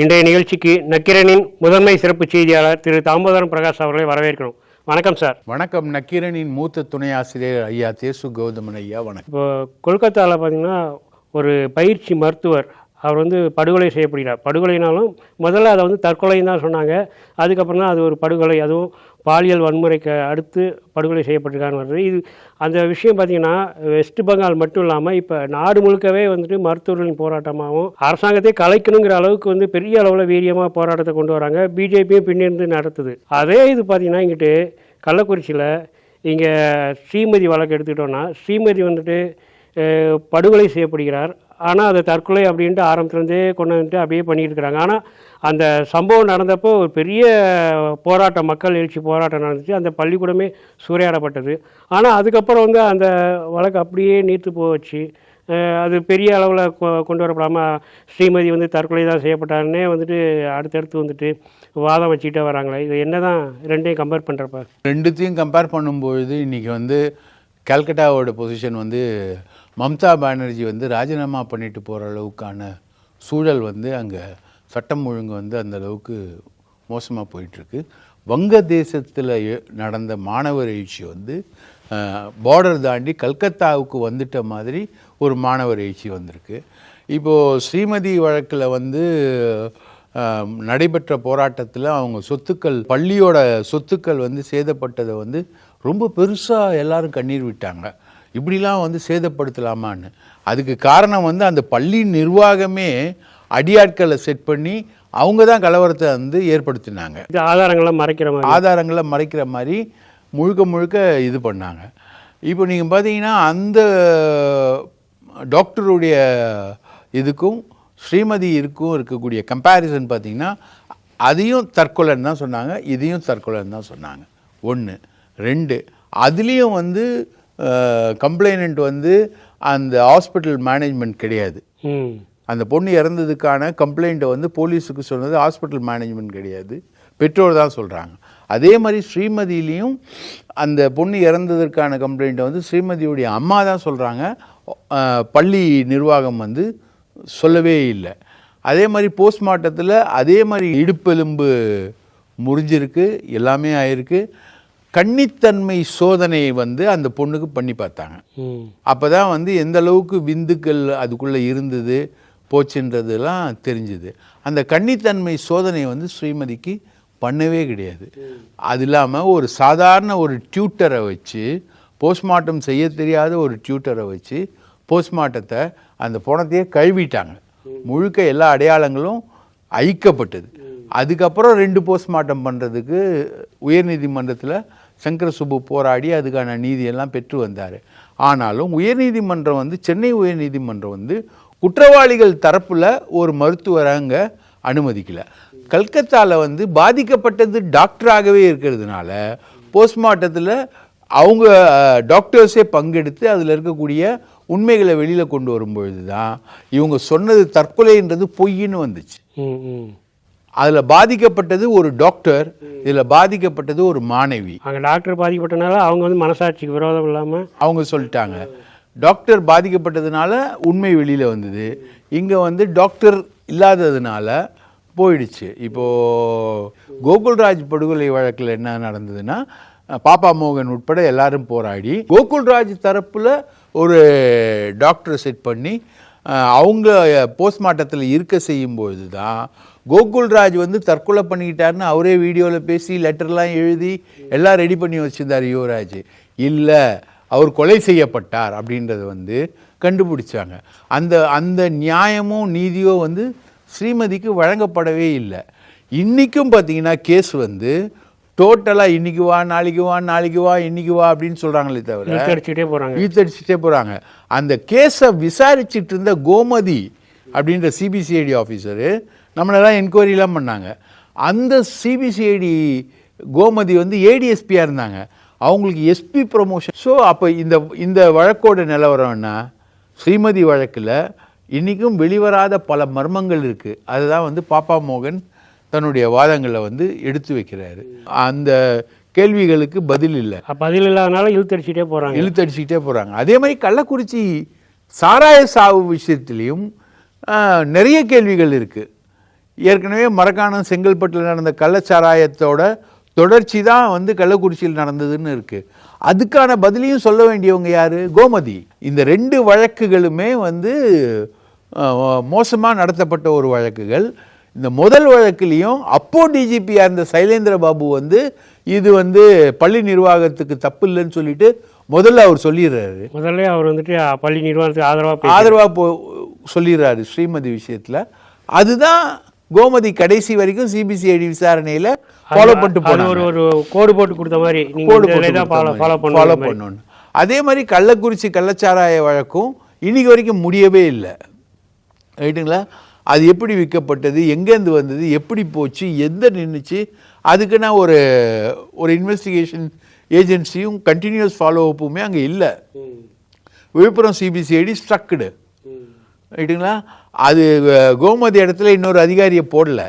இன்றைய நிகழ்ச்சிக்கு நக்கீரனின் முதன்மை சிறப்பு செய்தியாளர் திரு தாமோதரன் பிரகாஷ் அவர்களை வரவேற்கிறோம். வணக்கம் சார். வணக்கம். நக்கீரனின் மூத்த துணை ஆசிரியர் ஐயா தேசு கௌதமன் ஐயா, வணக்கம். இப்போ கொல்கத்தாவில் பார்த்தீங்கன்னா ஒரு பயிற்சி மருத்துவர் அவர் படுகொலை செய்யப்படுகிறார். படுகொலைனாலும் முதல்ல அதை தற்கொலைன்னு தான் சொன்னாங்க. அதுக்கப்புறம் தான் அது ஒரு படுகொலை, அதுவும் பாலியல் வன்முறைக்கு அடுத்து படுகொலை செய்யப்பட்டிருக்கான்னு வருது. இது அந்த விஷயம் பார்த்திங்கன்னா வெஸ்ட் பெங்கால் மட்டும் இல்லாமல் இப்போ நாடு முழுக்கவே மருத்துவர்களின் போராட்டமாகவும் அரசாங்கத்தை கலைக்கணுங்கிற அளவுக்கு பெரிய அளவில் வீரியமாக போராட்டத்தை கொண்டு வராங்க. பிஜேபியும் பின்னிருந்து நடத்துது. அதே இது பார்த்திங்கன்னா இங்கிட்டு கள்ளக்குறிச்சியில் இங்கே ஸ்ரீமதி வழக்கு எடுத்துக்கிட்டோன்னா ஸ்ரீமதி படுகொலை செய்யப்படுகிறார். ஆனால் அதை தற்கொலை அப்படின்ட்டு ஆரம்பத்துலேருந்தே கொண்டு அப்படியே பண்ணிட்டு இருக்கிறாங்க. ஆனால் அந்த சம்பவம் நடந்தப்போ ஒரு பெரிய போராட்டம், மக்கள் எழுச்சி போராட்டம் நடந்துச்சு. அந்த பள்ளிக்கூடமே சூறையாடப்பட்டது. ஆனால் அதுக்கப்புறம் அந்த வழக்கு அப்படியே நீர்த்து போச்சு. அது பெரிய அளவில் கொண்டு வரப்படாமல் ஸ்ரீமதி தற்கொலை தான் செய்யப்பட்டாருன்னே அடுத்தடுத்து வாதம் வச்சுக்கிட்டே வராங்களே. இது என்ன தான் ரெண்டையும் கம்பேர் பண்ணுறப்ப? ரெண்டுத்தையும் கம்பேர் பண்ணும்பொழுது இன்றைக்கி கல்கட்டாவோட பொசிஷன் மம்தா பானர்ஜி ராஜினாமா பண்ணிட்டு போகிற அளவுக்கான சூழல் அங்கே சட்டம் ஒழுங்கு அந்த அளவுக்கு மோசமாக போயிட்டுருக்கு. வங்கதேசத்தில் நடந்த மாணவர் எழுச்சி பார்டர் தாண்டி கல்கத்தாவுக்கு வந்துட்ட மாதிரி ஒரு மாணவர் எழுச்சி வந்திருக்கு. இப்போது ஸ்ரீமதி வழக்கில் நடைபெற்ற போராட்டத்தில் அவங்க சொத்துக்கள், பள்ளியோட சொத்துக்கள் சேதப்பட்டதை ரொம்ப பெருசாக எல்லாரும் கண்ணீர் விட்டாங்க. இப்படிலாம் சேதப்படுத்தலாமான்னு. அதுக்கு காரணம் அந்த பள்ளி நிர்வாகமே அடியாட்களை செட் பண்ணி அவங்க தான் கலவரத்தை ஏற்படுத்தினாங்க. ஆதாரங்களை மறைக்கிற மாதிரி முழுக்க முழுக்க இது பண்ணாங்க. இப்போ நீங்கள் பார்த்தீங்கன்னா அந்த டாக்டருடைய இதுக்கும் ஸ்ரீமதி இருக்கக்கூடிய கம்பேரிசன் பார்த்தீங்கன்னா அதையும் தற்கொலைன்னு தான் சொன்னாங்க, இதையும் தற்கொலைன்னு தான் சொன்னாங்க. 1 2 அதுலேயும் கம்ப்ளைனண்ட் அந்த ஹாஸ்பிட்டல் மேனேஜ்மெண்ட் கிடையாது. அந்த பொண்ணு இறந்ததுக்கான கம்ப்ளைண்ட்டை போலீஸுக்கு சொன்னது ஹாஸ்பிட்டல் மேனேஜ்மெண்ட் கிடையாது, பெற்றோர் தான் சொல்கிறாங்க. அதே மாதிரி ஸ்ரீமதியிலையும் அந்த பொண்ணு இறந்ததற்கான கம்ப்ளைண்ட்டை ஸ்ரீமதியுடைய அம்மா தான் சொல்கிறாங்க, பள்ளி நிர்வாகம் சொல்லவே இல்லை. அதே மாதிரி போஸ்ட்மார்ட்டத்தில் அதே மாதிரி இடுப்பெலும்பு முறிஞ்சிருக்கு, எல்லாமே ஆயிருக்கு. கன்னித்தன்மை சோதனை அந்த பொண்ணுக்கு பண்ணி பார்த்தாங்க. அப்போ தான் எந்த அளவுக்கு விந்துக்கள் அதுக்குள்ளே இருந்தது போச்சுன்றதுலாம் தெரிஞ்சுது. அந்த கன்னித்தன்மை சோதனை ஸ்ரீமதிக்கு பண்ணவே கிடையாது. அது இல்லாமல் ஒரு சாதாரண ஒரு டியூட்டரை வச்சு, போஸ்ட்மார்ட்டம் செய்ய தெரியாத ஒரு டியூட்டரை வச்சு போஸ்ட்மார்ட்டத்தை அந்த பணத்தையே கழுவிட்டாங்க. முழுக்க எல்லா அடையாளங்களும் அழிக்கப்பட்டது. அதுக்கப்புறம் 2 போஸ்ட்மார்ட்டம் பண்ணுறதுக்கு உயர்நீதிமன்றத்தில் சங்கர சுப்பு போராடி அதுக்கான நீதியெல்லாம் பெற்று வந்தார். ஆனாலும் உயர்நீதிமன்றம் சென்னை உயர்நீதிமன்றம் குற்றவாளிகள் தரப்பில் ஒரு மருத்துவரை அங்கே அனுமதிக்கலை. கல்கத்தாவில் பாதிக்கப்பட்டது டாக்டராகவே இருக்கிறதுனால போஸ்ட்மார்ட்டத்தில் அவங்க டாக்டர்ஸே பங்கெடுத்து அதில் இருக்கக்கூடிய உண்மைகளை வெளியில் கொண்டு வரும்பொழுது தான் இவங்க சொன்னது தற்கொலைன்றது பொய்ன்னு வந்துச்சு. அதில் பாதிக்கப்பட்டது ஒரு டாக்டர், இதில் பாதிக்கப்பட்டது ஒரு மாணவி. அங்கே டாக்டர் பாதிக்கப்பட்டனால அவங்க மனசாட்சிக்கு விரோதம் இல்லாமல் அவங்க சொல்லிட்டாங்க. டாக்டர் பாதிக்கப்பட்டதுனால உண்மை வெளியில் வந்தது. இங்கே டாக்டர் இல்லாததுனால போயிடுச்சு. இப்போது கோகுல்ராஜ் படுகொலை வழக்கில் என்ன நடந்ததுன்னா, பாப்பா மோகன் உட்பட எல்லாரும் போராடி கோகுல்ராஜ் தரப்பில் ஒரு டாக்டரை செட் பண்ணி அவங்க போஸ்ட்மார்ட்டத்தில் இருக்க செய்யும்பொழுது தான் கோகுல்ராஜ் தற்கொலை பண்ணிக்கிட்டாருன்னு அவரே வீடியோவில் பேசி லெட்டர்லாம் எழுதி எல்லாம் ரெடி பண்ணி வச்சுருந்தார் யுவராஜ். இல்லை, அவர் கொலை செய்யப்பட்டார் அப்படின்றத கண்டுபிடிச்சாங்க. அந்த நியாயமோ நீதியோ ஸ்ரீமதிக்கு வழங்கப்படவே இல்லை. இன்றைக்கும் பார்த்தீங்கன்னா கேஸ் டோட்டலாக இன்றைக்கி வா நாளைக்கு வா நாளைக்கு வா இன்றைக்கி வா அப்படின்னு சொல்கிறாங்களே தவிர இழுத்தடிச்சிட்டே போகிறாங்க. அந்த கேஸை விசாரிச்சுட்டு இருந்த கோமதி அப்படின்ற சிபிசிஐடி ஆஃபீஸரு நம்மளெல்லாம் என்கொயரிலாம் பண்ணாங்க. அந்த சிபிசிஐடி கோமதி ஏடிஎஸ்பியாக இருந்தாங்க. அவங்களுக்கு எஸ்பி ப்ரொமோஷன். ஸோ அப்போ இந்த வழக்கோட நிலவரம் என்ன? ஸ்ரீமதி வழக்கில் இன்றைக்கும் வெளிவராத பல மர்மங்கள் இருக்குது. அதுதான் பாப்பா மோகன் தன்னுடைய வாதங்களை எடுத்து வைக்கிறாரு. அந்த கேள்விகளுக்கு பதில் இல்லை. பதில் இல்லாதனால இழுத்தடிச்சிட்டே போகிறாங்க. அதே மாதிரி கள்ளக்குறிச்சி சாராய சாவு விஷயத்துலேயும் நிறைய கேள்விகள் இருக்குது. ஏற்கனவே மரக்காணம் செங்கல்பட்டில் நடந்த கள்ளச்சாராயத்தோட தொடர்ச்சி தான் வந்து கள்ளக்குறிச்சியில் நடந்ததுன்னு இருக்குது. அதுக்கான பதிலையும் சொல்ல வேண்டியவங்க யார்? கோமதி. இந்த 2 வழக்குகளுமே வந்து மோசமாக நடத்தப்பட்ட ஒரு வழக்குகள். இந்த முதல் வழக்குலேயும் அப்போ டிஜிபியாக இருந்த சைலேந்திர பாபு வந்து இது வந்து பள்ளி நிர்வாகத்துக்கு தப்பு இல்லைன்னு சொல்லிட்டு முதல்ல அவர் சொல்லிடுறாரு. முதல்ல அவர் வந்துட்டு பள்ளி நிர்வாகத்துக்கு ஆதரவாக சொல்லிடுறாரு ஸ்ரீமதி விஷயத்தில். அதுதான் கோமதி கடைசி வரைக்கும் சிபிசிஐடி விசாரணையில் ஃபாலோ பண்ணிட்டு போனாங்க. ஒரு கோடு போட்டு கொடுத்த மாதிரி ஃபாலோ பண்ணணும். அதே மாதிரி கள்ளக்குறிச்சி கள்ளச்சாராய வழக்கும் இன்னைக்கு வரைக்கும் முடியவே இல்லை. ரைட்டுங்களா? அது எப்படி விற்கப்பட்டது, எங்கேருந்து வந்தது, எப்படி போச்சு, எந்த நின்றுச்சு, அதுக்குன்னா ஒரு இன்வெஸ்டிகேஷன் ஏஜென்சியும் கண்டினியூஸ் ஃபாலோ அப்புமே அங்கே இல்லை. விழுப்புரம் சிபிசிஐடி ஸ்ட்ரக்டு. ரைட்டுங்களா? அது கோமதி இடத்துல இன்னொரு அதிகாரியை போடல.